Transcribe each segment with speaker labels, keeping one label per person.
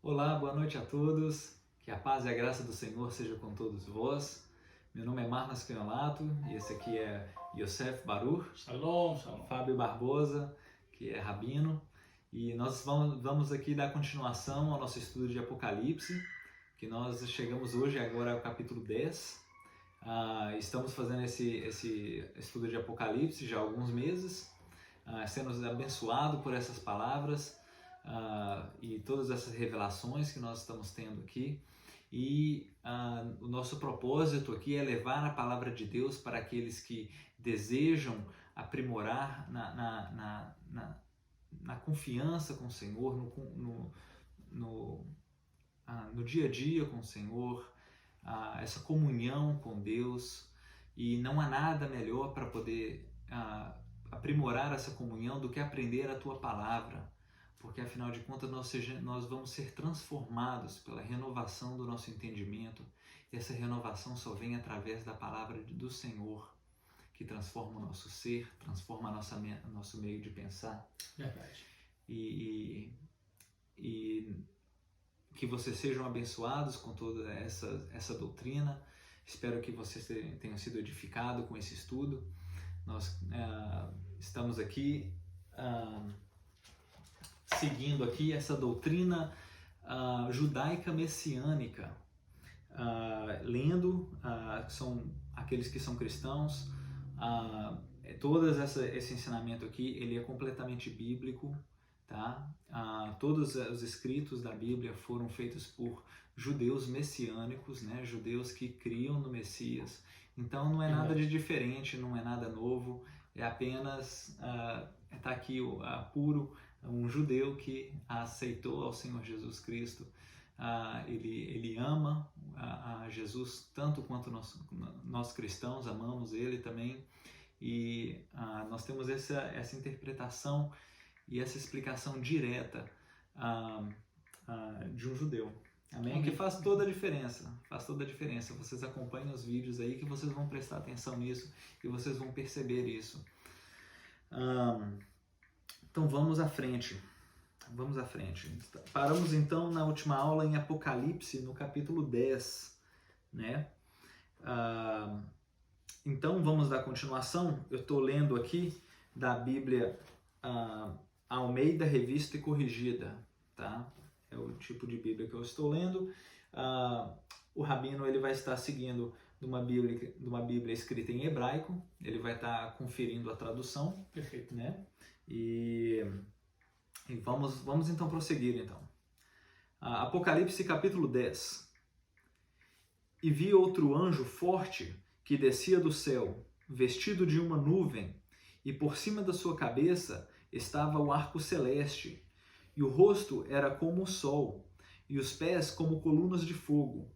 Speaker 1: Olá, boa noite a todos. Que a paz e a graça do Senhor seja com todos vós. Meu nome é Marnas Canholato e esse aqui é Yosef Baruch,
Speaker 2: Shalom, shalom.
Speaker 1: Fábio Barbosa, que é rabino. E nós vamos aqui dar continuação ao nosso estudo de Apocalipse, que nós chegamos hoje, agora ao capítulo 10. Estamos fazendo esse estudo de Apocalipse já há alguns meses, sendo abençoado por essas palavras. E todas essas revelações que nós estamos tendo aqui. E o nosso propósito aqui é levar a palavra de Deus para aqueles que desejam aprimorar na confiança com o Senhor, no dia a dia com o Senhor, essa comunhão com Deus. E não há nada melhor para poder aprimorar essa comunhão do que aprender a tua palavra. Porque afinal de contas nós vamos ser transformados pela renovação do nosso entendimento, e essa renovação só vem através da palavra do Senhor, que transforma o nosso ser, transforma nosso meio de pensar.
Speaker 2: Verdade.
Speaker 1: E que vocês sejam abençoados com toda essa doutrina. Espero que vocês tenham sido edificados com esse estudo. Nós estamos aqui seguindo aqui essa doutrina judaica messiânica, lendo, são aqueles que são cristãos, esse ensinamento aqui, ele é completamente bíblico, tá? Todos os escritos da Bíblia foram feitos por judeus messiânicos, né? Judeus que criam no Messias. Então não é nada de diferente, não é nada novo, é apenas está aqui puro um judeu que aceitou ao Senhor Jesus Cristo. Ele ama a Jesus tanto quanto nós cristãos amamos ele também. E nós temos essa interpretação e essa explicação direta de um judeu. Amém? Que faz toda a diferença. Faz toda a diferença. Vocês acompanhem os vídeos aí que vocês vão prestar atenção nisso e vocês vão perceber isso. Então vamos à frente. Paramos então na última aula em Apocalipse, no capítulo 10, né? Então vamos dar continuação. Eu estou lendo aqui da Bíblia Almeida Revista e Corrigida, tá? É o tipo de Bíblia que eu estou lendo. O rabino ele vai estar seguindo de uma Bíblia escrita em hebraico. Ele vai estar conferindo a tradução.
Speaker 2: Perfeito.
Speaker 1: Né? E vamos então prosseguir então. Apocalipse capítulo 10. E vi outro anjo forte que descia do céu, vestido de uma nuvem, e por cima da sua cabeça estava o arco celeste, e o rosto era como o sol, e os pés como colunas de fogo.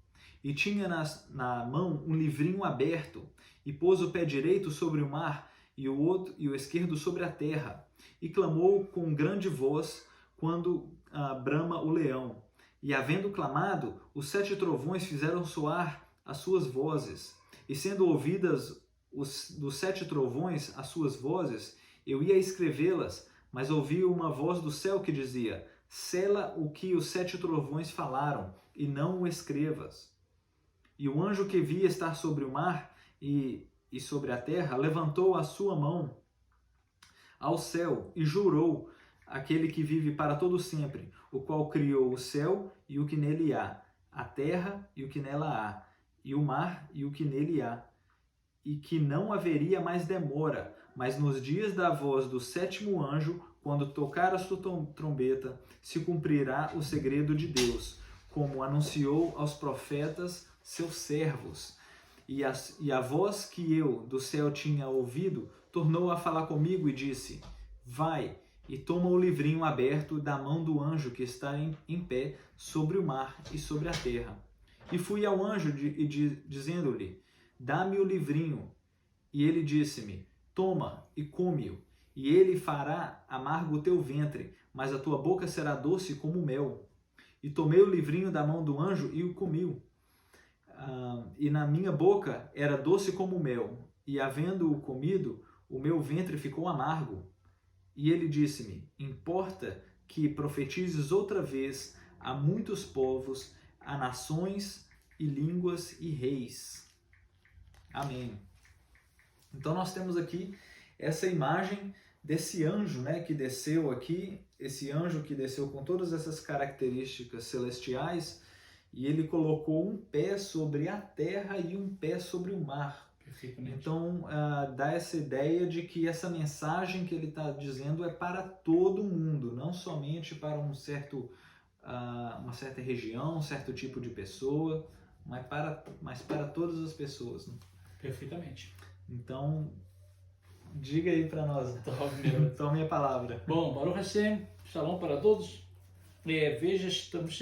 Speaker 1: E tinha na mão um livrinho aberto, e pôs o pé direito sobre o mar, e o esquerdo sobre a terra, e clamou com grande voz quando brama o leão. E havendo clamado, os 7 trovões fizeram soar as suas vozes, e sendo ouvidas dos 7 trovões as suas vozes, eu ia escrevê-las, mas ouvi uma voz do céu que dizia: sela o que os 7 trovões falaram, e não o escrevas. E o anjo que via estar sobre o mar e sobre a terra levantou a sua mão ao céu e jurou aquele que vive para todo sempre, o qual criou o céu e o que nele há, a terra e o que nela há, e o mar e o que nele há, e que não haveria mais demora, mas nos dias da voz do 7º anjo, quando tocar a sua trombeta, se cumprirá o segredo de Deus, como anunciou aos profetas seus servos. E a voz que eu do céu tinha ouvido tornou a falar comigo e disse: vai e toma o livrinho aberto da mão do anjo que está em pé sobre o mar e sobre a terra. E fui ao anjo dizendo-lhe: dá-me o livrinho. E ele disse-me: toma e come-o, e ele fará amargo o teu ventre, mas a tua boca será doce como mel. E tomei o livrinho da mão do anjo e o comi. E na minha boca era doce como mel, e havendo-o comido, o meu ventre ficou amargo. E ele disse-me: importa que profetizes outra vez a muitos povos, a nações e línguas e reis. Amém. Então nós temos aqui essa imagem desse anjo, né, que desceu aqui, esse anjo que desceu com todas essas características celestiais, e ele colocou um pé sobre a terra e um pé sobre o mar. Então dá essa ideia de que essa mensagem que ele está dizendo é para todo mundo, não somente para uma certa região, um certo tipo de pessoa, mas para todas as pessoas. Né?
Speaker 2: Perfeitamente.
Speaker 1: Então, diga aí para nós. Tome a palavra.
Speaker 2: Bom, Baruch Hashem, shalom para todos. Veja,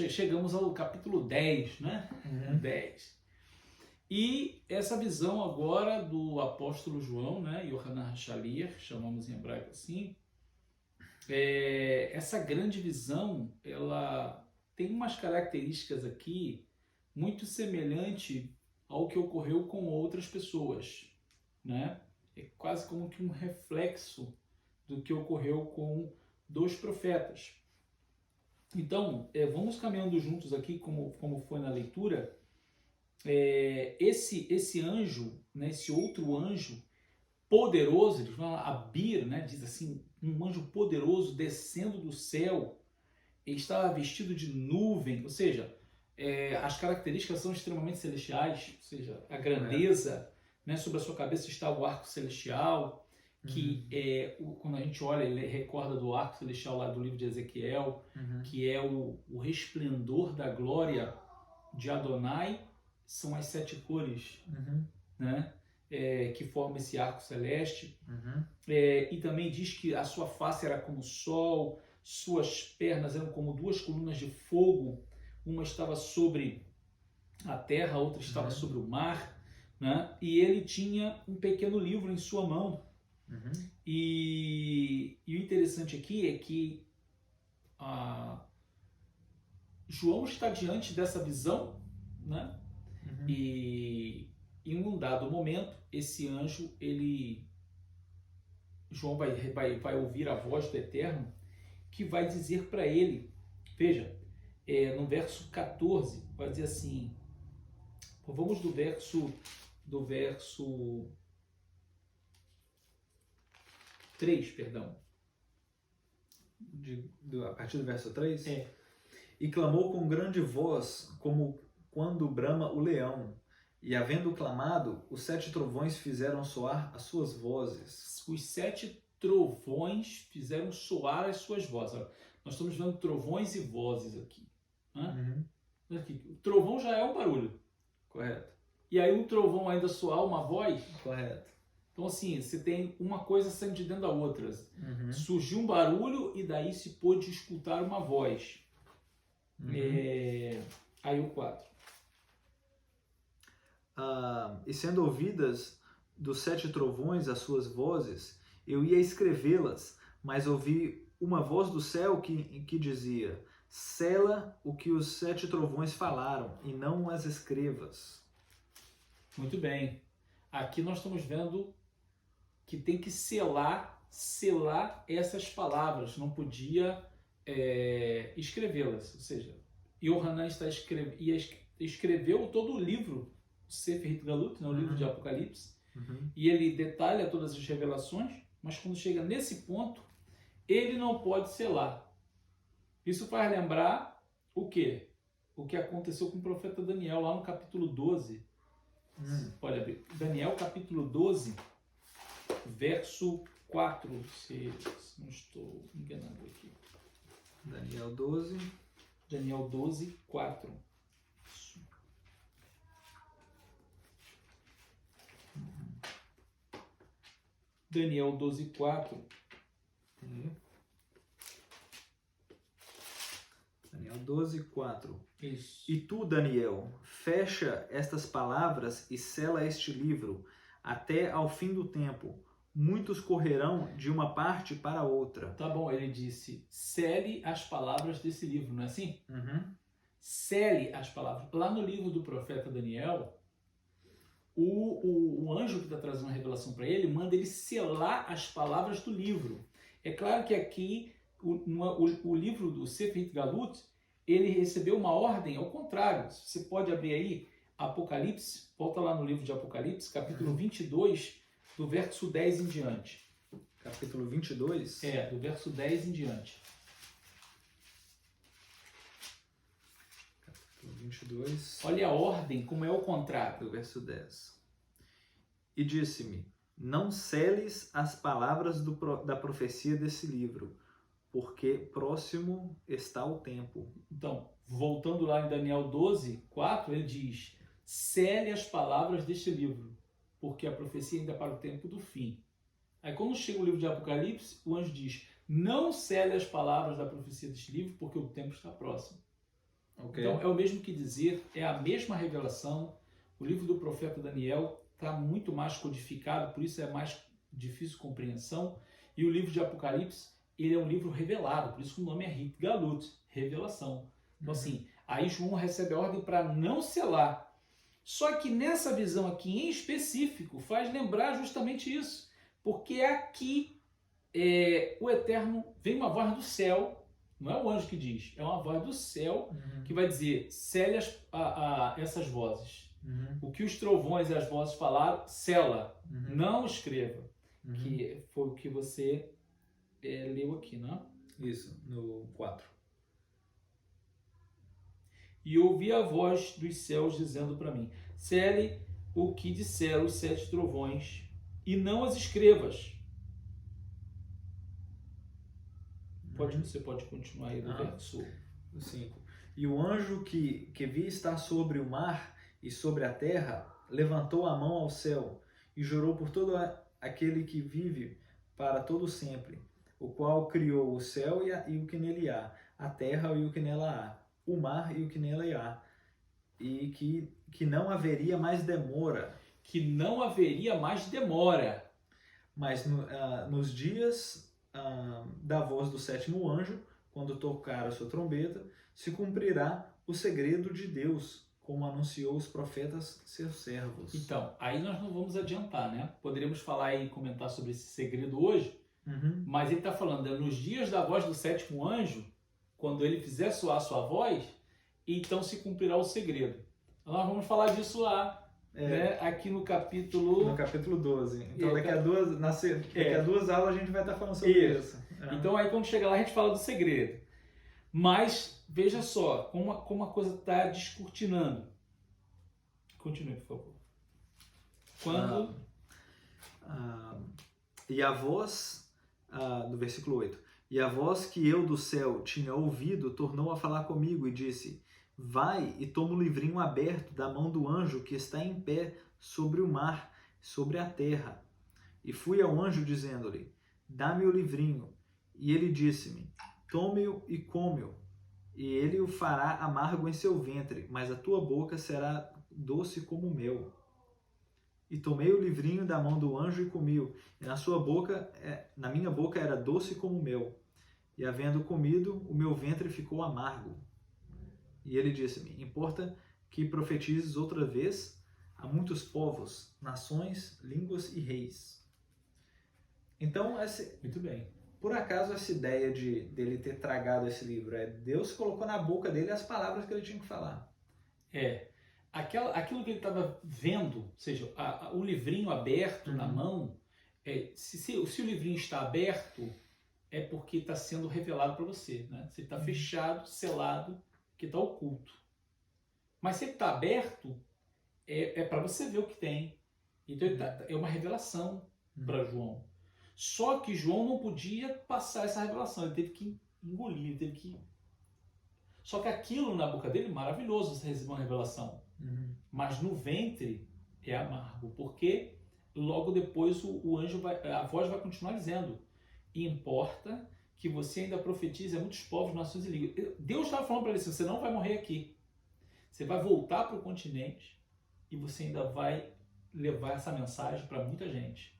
Speaker 2: chegamos ao capítulo 10, né? 10. E essa visão agora do apóstolo João, né? Yohanan HaShaliach, chamamos em hebraico assim. Essa grande visão, ela tem umas características aqui muito semelhante ao que ocorreu com outras pessoas, né? É quase como que um reflexo do que ocorreu com dos profetas. Então, vamos caminhando juntos aqui, como foi na leitura. Esse anjo, né, esse outro anjo poderoso, eles falam Abir, né, diz assim, um anjo poderoso descendo do céu, ele estava vestido de nuvem, ou seja, as características são extremamente celestiais, ou seja, a grandeza, né, sobre a sua cabeça está o arco celestial, que quando a gente olha, ele recorda do arco celestial lá do livro de Ezequiel, que é o resplendor da glória de Adonai, são as 7 cores, né, que formam esse arco celeste. E também diz que a sua face era como o sol, suas pernas eram como 2 colunas de fogo, uma estava sobre a terra, a outra estava sobre o mar, né? E ele tinha um pequeno livro em sua mão. E o interessante aqui é que João está diante dessa visão, né? E em um dado momento, esse anjo, João vai ouvir a voz do Eterno, que vai dizer para ele, veja, no verso 14, vai dizer assim, vamos do verso 3, perdão.
Speaker 1: A partir do verso 3? E clamou com grande voz, como quando brama o leão. E havendo clamado, os 7 trovões fizeram soar as suas vozes.
Speaker 2: Os 7 trovões fizeram soar as suas vozes. Nós estamos vendo trovões e vozes aqui. Né? O trovão já é um barulho.
Speaker 1: Correto.
Speaker 2: E aí o trovão ainda soar uma voz?
Speaker 1: Correto.
Speaker 2: Então assim, você tem uma coisa saindo de dentro da outra. Surgiu um barulho e daí se pôde escutar uma voz. Aí o 4.
Speaker 1: E sendo ouvidas dos 7 trovões as suas vozes, eu ia escrevê-las, mas ouvi uma voz do céu que dizia: sela o que os 7 trovões falaram, e não as escrevas.
Speaker 2: Muito bem. Aqui nós estamos vendo que tem que selar essas palavras, não podia escrevê-las. Ou seja, Yohanan escreveu todo o livro, Sefer Hitgalut, né, o livro de Apocalipse, e ele detalha todas as revelações, mas quando chega nesse ponto, ele não pode selar. Isso faz lembrar o quê? O que aconteceu com o profeta Daniel, lá no capítulo 12. Pode abrir. Daniel, capítulo 12, verso 4, se não estou enganando aqui.
Speaker 1: Daniel 12.
Speaker 2: Daniel 12, 4. Daniel 12, 4.
Speaker 1: Daniel 12, 4.
Speaker 2: Isso.
Speaker 1: E tu, Daniel, fecha estas palavras e sela este livro até ao fim do tempo. Muitos correrão de uma parte para outra.
Speaker 2: Tá bom, ele disse, cele as palavras desse livro, não é assim? Cele as palavras. Lá no livro do profeta Daniel, o anjo que está trazendo a revelação para ele, manda ele selar as palavras do livro. É claro que aqui, o livro do Sefer Hitgalut ele recebeu uma ordem ao contrário. Você pode abrir aí Apocalipse, volta lá no livro de Apocalipse, capítulo 22, do verso 10 em diante.
Speaker 1: Capítulo 22?
Speaker 2: Do verso 10 em diante.
Speaker 1: Capítulo 22.
Speaker 2: Olha a ordem, como é o contrário.
Speaker 1: Do verso 10. E disse-me, não seles as palavras da profecia desse livro, porque próximo está o tempo.
Speaker 2: Então, voltando lá em Daniel 12, 4, ele diz, cele as palavras deste livro, porque a profecia ainda é para o tempo do fim. Aí quando chega o livro de Apocalipse, o anjo diz, não cele as palavras da profecia deste livro, porque o tempo está próximo.
Speaker 1: Okay.
Speaker 2: Então, é o mesmo que dizer, é a mesma revelação. O livro do profeta Daniel está muito mais codificado, por isso é mais difícil compreensão. E o livro de Apocalipse, ele é um livro revelado, por isso que o nome é Rit Galut, revelação. Então, assim, aí João recebe a ordem para não selar. Só que nessa visão aqui em específico, faz lembrar justamente isso. Porque aqui o Eterno, vem uma voz do céu, não é o anjo que diz, é uma voz do céu que vai dizer, cele essas vozes. O que os trovões e as vozes falaram, sela, não escreva. Que foi o que você leu aqui, não é?
Speaker 1: Isso, no 4.
Speaker 2: E ouvi a voz dos céus dizendo para mim, cele o que disseram os 7 trovões e não as escrevas. Você pode continuar aí no verso
Speaker 1: 5. E o anjo que vi estar sobre o mar e sobre a terra, levantou a mão ao céu e jurou por todo aquele que vive para todo sempre, o qual criou o céu e o que nele há, a terra e o que nela há, o mar e o que nela há, e que não haveria mais demora.
Speaker 2: Que não haveria mais demora.
Speaker 1: Mas nos dias da voz do 7º anjo, quando tocar a sua trombeta, se cumprirá o segredo de Deus, como anunciou os profetas seus servos.
Speaker 2: Então, aí nós não vamos adiantar, né? Poderíamos falar e comentar sobre esse segredo hoje, mas ele está falando, nos dias da voz do 7º anjo, quando ele fizer soar sua voz, então se cumprirá o segredo. Nós vamos falar disso lá, né? Aqui no capítulo...
Speaker 1: No capítulo 12. Então daqui a duas aulas a gente vai estar falando sobre isso.
Speaker 2: Então aí quando chegar lá a gente fala do segredo. Mas veja só como a coisa está descortinando. Continue, por favor. Quando...
Speaker 1: E a voz, do versículo 8, e a voz que eu do céu tinha ouvido tornou a falar comigo e disse, vai e toma o livrinho aberto da mão do anjo que está em pé sobre o mar, sobre a terra. E fui ao anjo dizendo-lhe, dá-me o livrinho. E ele disse-me, tome-o e come-o. E ele o fará amargo em seu ventre, mas a tua boca será doce como mel. E tomei o livrinho da mão do anjo e comi-o. E na minha boca era doce como mel. E havendo comido, o meu ventre ficou amargo. E ele disse-me, importa que profetizes outra vez a muitos povos, nações, línguas e reis. Então,
Speaker 2: muito bem.
Speaker 1: Por acaso essa ideia dele ter tragado esse livro, Deus colocou na boca dele as palavras que ele tinha que falar.
Speaker 2: Aquilo que ele estava vendo, ou seja, o livrinho aberto na mão, se o livrinho está aberto, é porque está sendo revelado para você, né? Se ele está fechado, selado, que está oculto. Mas se ele está aberto, é para você ver o que tem. Então é uma revelação para João. Só que João não podia passar essa revelação, ele teve que engolir, ele teve que... Só que aquilo na boca dele, maravilhoso, você receber uma revelação. Mas no ventre é amargo, porque logo depois a voz vai continuar dizendo, importa que você ainda profetize a muitos povos, nações e línguas. Deus estava falando para ele assim, você não vai morrer aqui. Você vai voltar para o continente e você ainda vai levar essa mensagem para muita gente.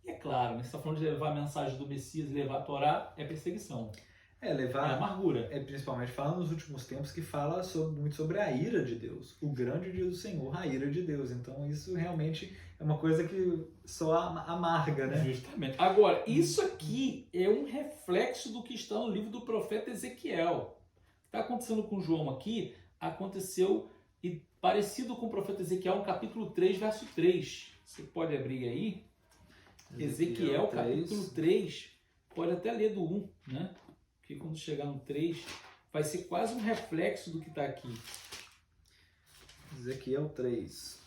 Speaker 2: E é claro, você está falando de levar a mensagem do Messias, levar a Torá, é perseguição. É amargura.
Speaker 1: Principalmente falando nos últimos tempos que fala muito sobre a ira de Deus. O grande dia do Senhor, a ira de Deus. Então isso realmente é uma coisa que só amarga, né?
Speaker 2: Justamente. Agora, isso aqui é um reflexo do que está no livro do profeta Ezequiel. está acontecendo com João aqui, aconteceu e parecido com o profeta Ezequiel, no capítulo 3, verso 3. Você pode abrir aí. Ezequiel 3. Capítulo 3, pode até ler do 1, né? Porque quando chegar no 3, vai ser quase um reflexo do que está aqui.
Speaker 1: Ezequiel 3.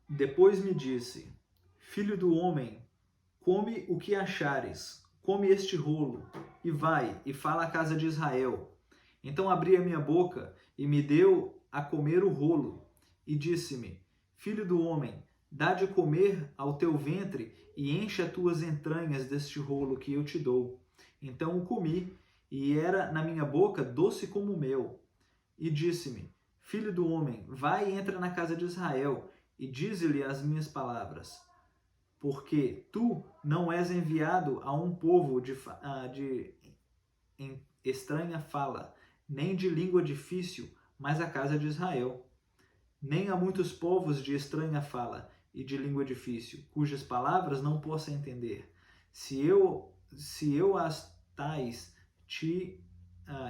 Speaker 1: Depois me disse: Filho do homem, come o que achares, come este rolo, e vai, e fala à casa de Israel. Então abri a minha boca, e me deu a comer o rolo, e disse-me: Filho do homem, dá de comer ao teu ventre, e enche as tuas entranhas deste rolo que eu te dou. Então o comi, e era na minha boca doce como mel. E disse-me: Filho do homem, vai e entra na casa de Israel, e dize-lhe as minhas palavras. Porque tu não és enviado a um povo de estranha fala, nem de língua difícil, mas a casa de Israel. Nem há muitos povos de estranha fala e de língua difícil, cujas palavras não possa entender. Se eu as tais te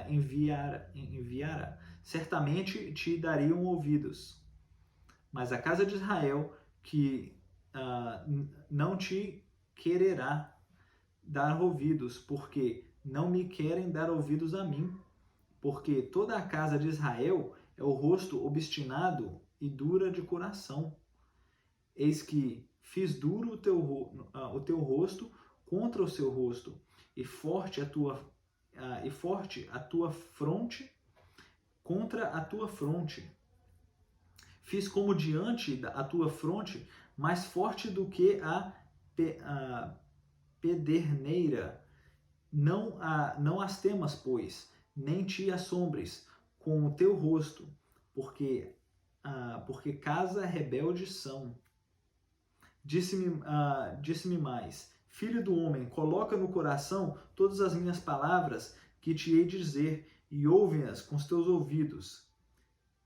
Speaker 1: enviara, certamente te dariam ouvidos. Mas a casa de Israel, que não te quererá dar ouvidos, porque não me querem dar ouvidos a mim, porque toda a casa de Israel é o rosto obstinado e dura de coração. Eis que fiz duro o teu rosto contra o seu rosto, e forte a tua fronte contra a tua fronte. Fiz como diante a tua fronte, mais forte do que a pederneira. Não as temas, pois, nem te assombres com o teu rosto, porque casa rebelde são. Disse-me mais: Filho do homem, coloca no coração todas as minhas palavras que te hei de dizer, e ouve-as com os teus ouvidos.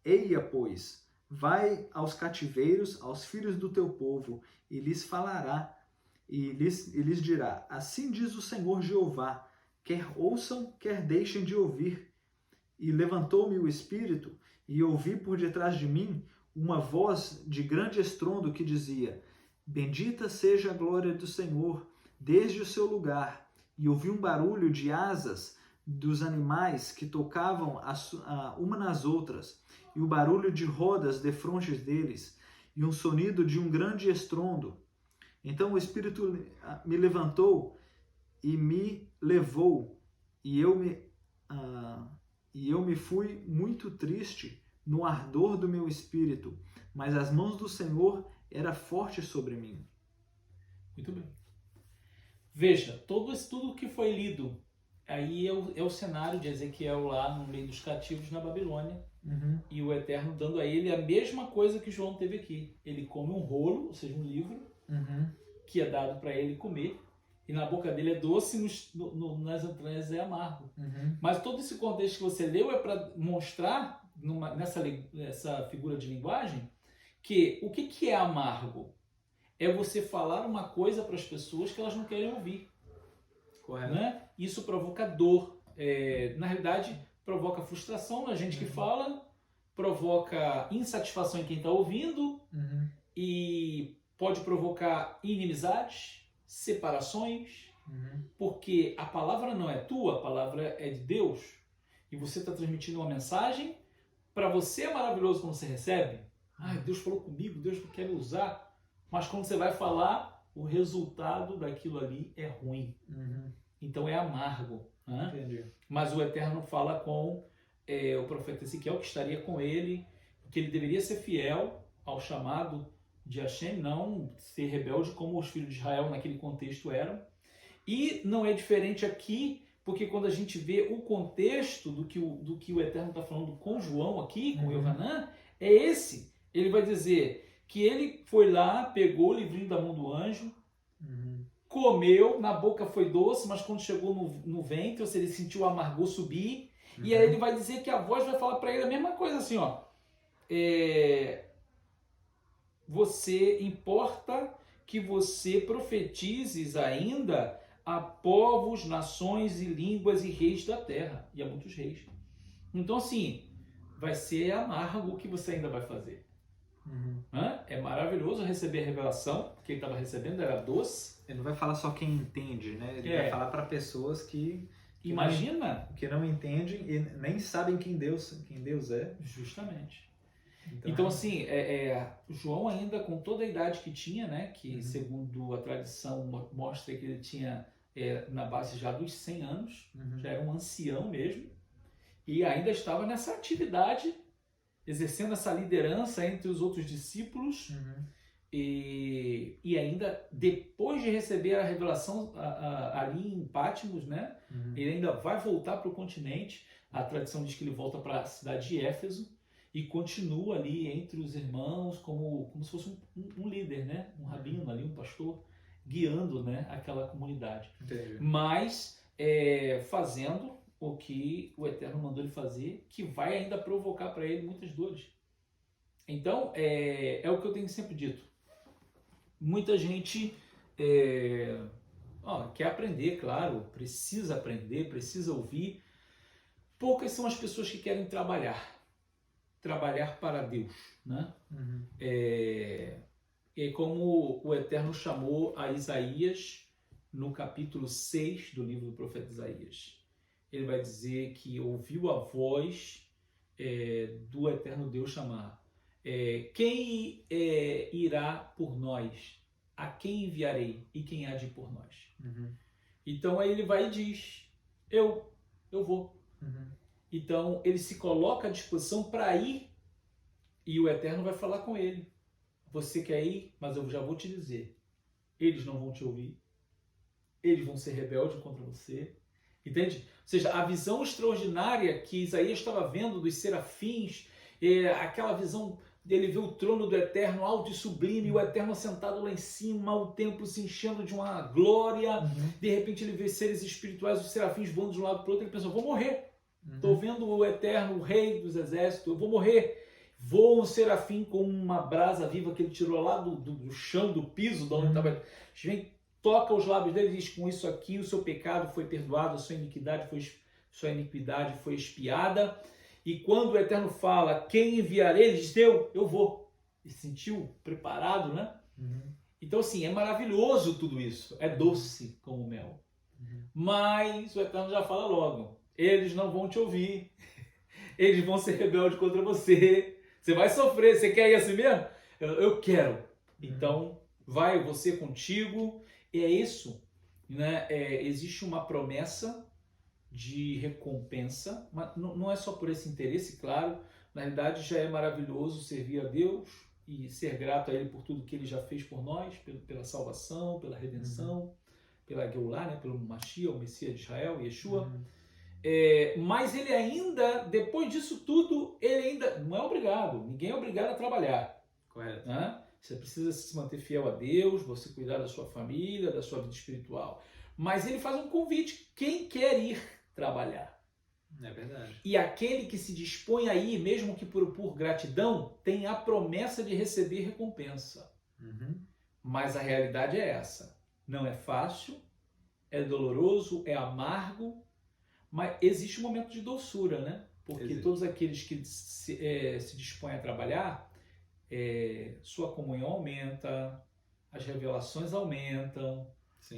Speaker 1: Eia, pois, vai aos cativeiros, aos filhos do teu povo, e lhes falará, e lhes dirá: Assim diz o Senhor Jeová, quer ouçam, quer deixem de ouvir. E levantou-me o espírito, e ouvi por detrás de mim uma voz de grande estrondo que dizia: Bendita seja a glória do Senhor, desde o seu lugar. E ouvi um barulho de asas dos animais que tocavam uma nas outras, e o barulho de rodas defronte deles, e um sonido de um grande estrondo. Então o Espírito me levantou e me levou, e eu me fui muito triste no ardor do meu espírito, mas as mãos do Senhor era forte sobre mim.
Speaker 2: Muito bem. Veja, tudo que foi lido, aí é o cenário de Ezequiel lá no meio dos cativos na Babilônia, e o Eterno dando a ele a mesma coisa que João teve aqui. Ele come um rolo, ou seja, um livro, que é dado para ele comer, e na boca dele é doce, nas entranhas é amargo. Mas todo esse contexto que você leu é para mostrar, nessa figura de linguagem, que o que é amargo? É você falar uma coisa para as pessoas que elas não querem ouvir.
Speaker 1: Correto.
Speaker 2: Né? Isso provoca dor. Na realidade, provoca frustração na gente que fala, provoca insatisfação em quem está ouvindo, e pode provocar inimizades, separações, porque a palavra não é tua, a palavra é de Deus, e você está transmitindo uma mensagem. Para você é maravilhoso quando você recebe. Deus falou comigo, Deus quer me usar. Mas quando você vai falar, o resultado daquilo ali é ruim. Então é amargo. Né?
Speaker 1: Entendi.
Speaker 2: Mas o Eterno fala com o profeta Ezequiel, que estaria com ele, que ele deveria ser fiel ao chamado de Hashem, não ser rebelde como os filhos de Israel naquele contexto eram. E não é diferente aqui, porque quando a gente vê o contexto do que o Eterno está falando com João aqui, com Yohanan, é esse. Ele vai dizer que ele foi lá, pegou o livrinho da mão do anjo, comeu, na boca foi doce, mas quando chegou no ventre, ou seja, ele sentiu o amargor subir, e aí ele vai dizer que a voz vai falar para ele a mesma coisa assim, ó. Você importa que você profetizes ainda a povos, nações e línguas e reis da terra. E a muitos reis. Então, assim, vai ser amargo o que você ainda vai fazer. É maravilhoso receber a revelação, que ele estava recebendo era doce.
Speaker 1: Ele não vai falar só quem entende, né? Ele vai falar para pessoas que
Speaker 2: imagina,
Speaker 1: que não entendem e nem sabem quem Deus é.
Speaker 2: Justamente. Então assim, João ainda com toda a idade que tinha, né? Que segundo a tradição mostra que ele tinha na base já dos 100 anos, já era um ancião mesmo, e ainda estava nessa atividade, exercendo essa liderança entre os outros discípulos. E ainda depois de receber a revelação ali em Patmos, né? Ele ainda vai voltar para o continente. A tradição diz que ele volta para a cidade de Éfeso e continua ali entre os irmãos como se fosse um líder, né? Um rabino ali, um pastor, guiando, né? Aquela comunidade.
Speaker 1: Entendi.
Speaker 2: Mas fazendo o que o Eterno mandou ele fazer, que vai ainda provocar para ele muitas dores. Então, é o que eu tenho sempre dito. Muita gente quer aprender, claro, precisa aprender, precisa ouvir. Poucas são as pessoas que querem trabalhar para Deus, né? É como o Eterno chamou a Isaías no capítulo 6 do livro do profeta Isaías. Ele vai dizer que ouviu a voz do Eterno Deus chamar. Quem irá por nós? A quem enviarei? E quem há de ir por nós? Então aí ele vai e diz, eu vou. Então ele se coloca à disposição para ir e o Eterno vai falar com ele. Você quer ir? Mas eu já vou te dizer. Eles não vão te ouvir. Eles vão ser rebeldes contra você. Entende? Ou seja, a visão extraordinária que Isaías estava vendo dos serafins, aquela visão dele ver o trono do Eterno alto e sublime, e o Eterno sentado lá em cima, o templo se enchendo de uma glória. De repente ele vê seres espirituais, os serafins voando de um lado para o outro, ele pensa, eu vou morrer. Estou vendo o Eterno, o Rei dos Exércitos, eu vou morrer. Voa um serafim com uma brasa viva que ele tirou lá do chão, do piso, de onde estava. Vem, toca os lábios dele e diz, com isso aqui o seu pecado foi perdoado, a sua iniquidade foi expiada. E quando o Eterno fala, quem enviarei? Ele diz, eu vou. Ele se sentiu preparado, né? Então, assim, é maravilhoso tudo isso. É doce como mel. Mas o Eterno já fala logo, eles não vão te ouvir. Eles vão ser rebeldes contra você. Você vai sofrer. Você quer ir assim mesmo? Eu quero. Então, vai você contigo. E é isso. Né? Existe uma promessa de recompensa, mas não é só por esse interesse, claro. Na realidade, já é maravilhoso servir a Deus e ser grato a Ele por tudo que Ele já fez por nós, pela salvação, pela redenção, pela Geulah, né? Pelo Mashiach, o Messias de Israel, Yeshua. Mas ele ainda, depois disso tudo, ele ainda não é obrigado. Ninguém é obrigado a trabalhar.
Speaker 1: Correto.
Speaker 2: Né? Você precisa se manter fiel a Deus, você cuidar da sua família, da sua vida espiritual. Mas ele faz um convite. Quem quer ir trabalhar?
Speaker 1: É verdade.
Speaker 2: E aquele que se dispõe a ir, mesmo que por gratidão, tem a promessa de receber recompensa. Mas a realidade é essa. Não é fácil, é doloroso, é amargo, mas existe um momento de doçura, né? Porque todos aqueles que se dispõem a trabalhar, sua comunhão aumenta, as revelações aumentam,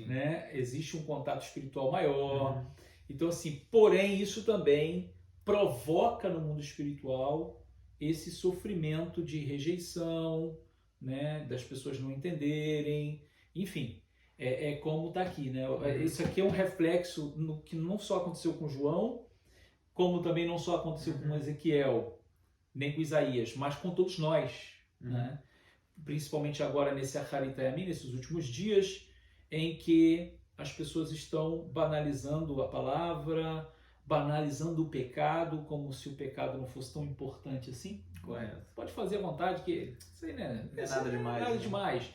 Speaker 2: né? Existe um contato espiritual maior. Então, assim, porém, isso também provoca no mundo espiritual esse sofrimento de rejeição, né? Das pessoas não entenderem, enfim. Como está aqui, né? Isso aqui é um reflexo no que não só aconteceu com João, como também não só aconteceu com Ezequiel, nem com Isaías, mas com todos nós, né? Principalmente agora nesse Acharit Hayamim, nesses últimos dias, em que as pessoas estão banalizando a palavra, banalizando o pecado, como se o pecado não fosse tão importante assim.
Speaker 1: Correto.
Speaker 2: Pode fazer à vontade, que isso aí, né?
Speaker 1: Não é nada demais.
Speaker 2: Nada demais.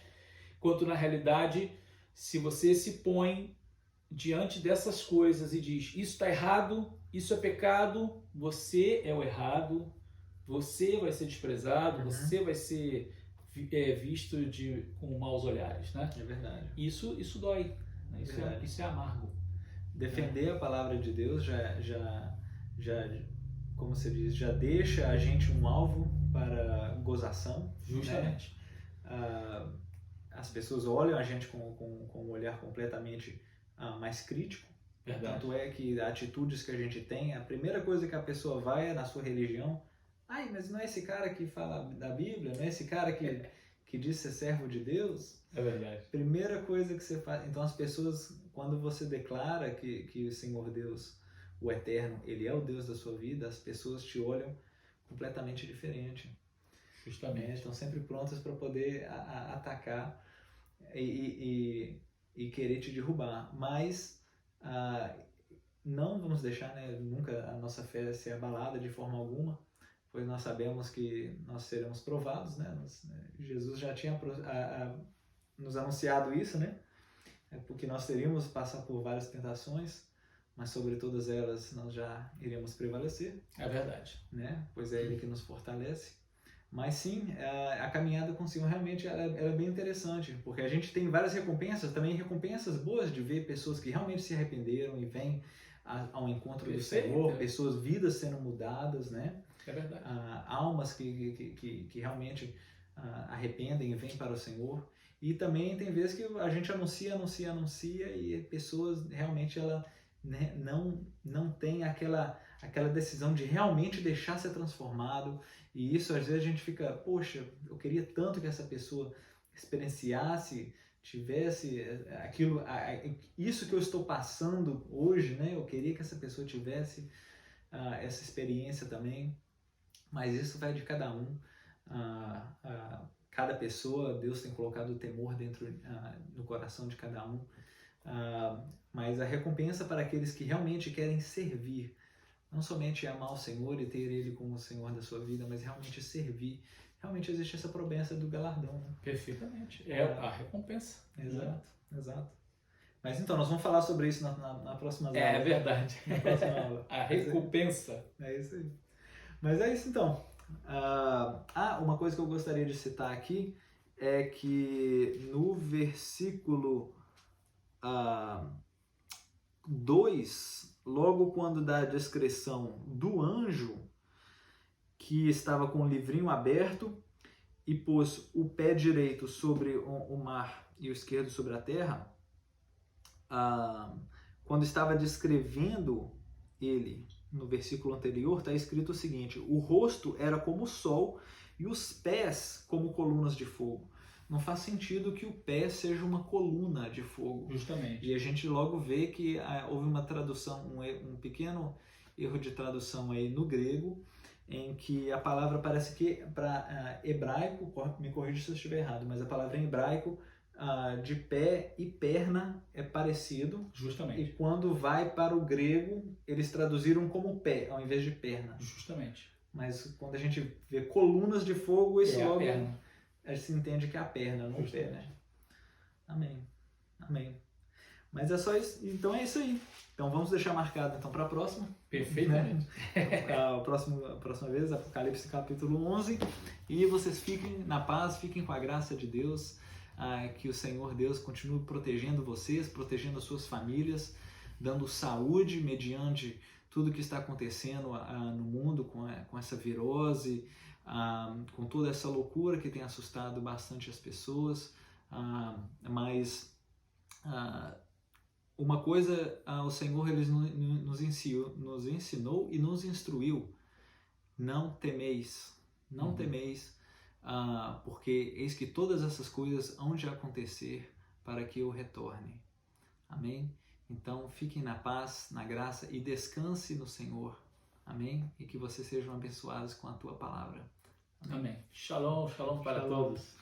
Speaker 2: Quanto na realidade, se você se põe diante dessas coisas e diz, isso está errado, isso é pecado, você é o errado, você vai ser desprezado, você vai ser visto com maus olhares, né?
Speaker 1: É verdade.
Speaker 2: Isso dói. né?
Speaker 1: Verdade.
Speaker 2: Isso é amargo.
Speaker 1: Defender a palavra de Deus já, como você diz, já deixa a gente um alvo para gozação.
Speaker 2: Justamente.
Speaker 1: Né? As pessoas olham a gente com um olhar completamente mais crítico.
Speaker 2: Verdade.
Speaker 1: Tanto é que atitudes que a gente tem, a primeira coisa que a pessoa vai é na sua religião. Ai, mas não é esse cara que fala da Bíblia? Não é esse cara que diz ser servo de Deus?
Speaker 2: É verdade.
Speaker 1: Primeira coisa que você faz. Então as pessoas, quando você declara que o Senhor Deus, o Eterno, Ele é o Deus da sua vida, as pessoas te olham completamente diferente.
Speaker 2: Justamente.
Speaker 1: Estão sempre prontas para poder atacar e querer te derrubar. Mas não vamos deixar, né, nunca a nossa fé ser abalada de forma alguma, pois nós sabemos que nós seremos provados, né? Jesus já tinha nos anunciado isso, né? Porque nós teríamos passar por várias tentações, mas sobre todas elas nós já iremos prevalecer.
Speaker 2: É verdade.
Speaker 1: Né? Pois é Ele que nos fortalece. Mas sim, a caminhada com o Senhor realmente ela é bem interessante, porque a gente tem várias recompensas, também recompensas boas de ver pessoas que realmente se arrependeram e vêm ao encontro do Senhor, pessoas, vidas sendo mudadas, né?
Speaker 2: É verdade.
Speaker 1: Almas que realmente arrependem e vêm para o Senhor. E também tem vezes que a gente anuncia e pessoas realmente né, não tem aquela decisão de realmente deixar ser transformado. E isso às vezes a gente fica, poxa, eu queria tanto que essa pessoa experienciasse, tivesse aquilo, isso que eu estou passando hoje, né? Eu queria que essa pessoa tivesse essa experiência também. Mas isso vai de cada um. Cada pessoa, Deus tem colocado o temor dentro no coração de cada um. Mas a recompensa para aqueles que realmente querem servir, não somente amar o Senhor e ter Ele como o Senhor da sua vida, mas realmente servir. Realmente existe essa promessa do galardão. Né?
Speaker 2: Perfeitamente. É a recompensa.
Speaker 1: Exato, exato. Mas então, nós vamos falar sobre isso na próxima aula.
Speaker 2: É verdade.
Speaker 1: Na próxima aula.
Speaker 2: A recompensa.
Speaker 1: É isso aí. Mas é isso então. Uma coisa que eu gostaria de citar aqui é que no versículo 2, logo quando dá a descrição do anjo que estava com o livrinho aberto e pôs o pé direito sobre o mar e o esquerdo sobre a terra, quando estava descrevendo ele, no versículo anterior, está escrito o seguinte: o rosto era como o sol e os pés como colunas de fogo. Não faz sentido que o pé seja uma coluna de fogo.
Speaker 2: Justamente.
Speaker 1: E a gente logo vê que houve uma tradução, um pequeno erro de tradução aí no grego, em que a palavra parece que para hebraico, me corrija se eu estiver errado, mas a palavra em hebraico de pé e perna é parecido.
Speaker 2: Justamente.
Speaker 1: E quando vai para o grego, eles traduziram como pé, ao invés de perna.
Speaker 2: Justamente.
Speaker 1: Mas quando a gente vê colunas de fogo, isso logo
Speaker 2: a
Speaker 1: gente se entende que é a perna, não o pé, né? Amém. Amém. Mas é só isso. Então é isso aí. Então vamos deixar marcado então para a próxima.
Speaker 2: Perfeitamente.
Speaker 1: Né? A próxima vez, Apocalipse capítulo 11. E vocês fiquem na paz, fiquem com a graça de Deus. Que o Senhor Deus continue protegendo vocês, protegendo as suas famílias, dando saúde mediante tudo que está acontecendo no mundo com essa virose, com toda essa loucura que tem assustado bastante as pessoas. Mas uma coisa o Senhor ele nos ensinou e nos instruiu: não temeis, não temeis, porque eis que todas essas coisas hão de acontecer para que eu retorne. Amém? Então fiquem na paz, na graça e descanse no Senhor. Amém? E que vocês sejam abençoados com a tua palavra.
Speaker 2: Amém. Shalom, shalom para todos.